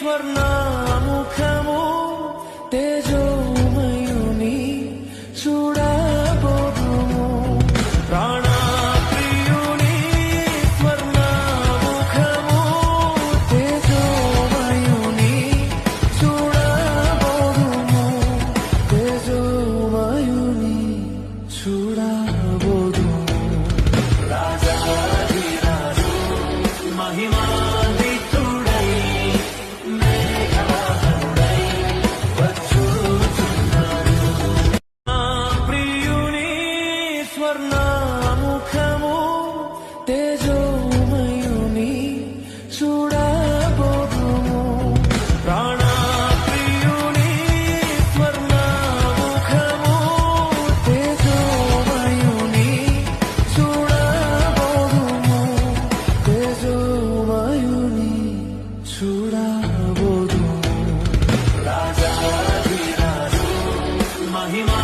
స్వర్ణముఖము తేజోమయుని చూడబోదుము ప్రాణప్రియుని స్వర్ణముఖము తేజోమయుని చూడబోదుము తేజోమయుని చూడబోదుము రాజాధిరాజు మహిమాన్వితుడై మేఘవాహనుడై వచ్చుచున్నాడు ప్రియుని స్వర్ణముఖము తేజోమయుని చూడబోదుము ప్రాణప్రియుని స్వర్ణముఖము తేజోమయుని చూడబోదుము తేజోమయుని చూడబోదుము రాజాధిరాజు మహిమా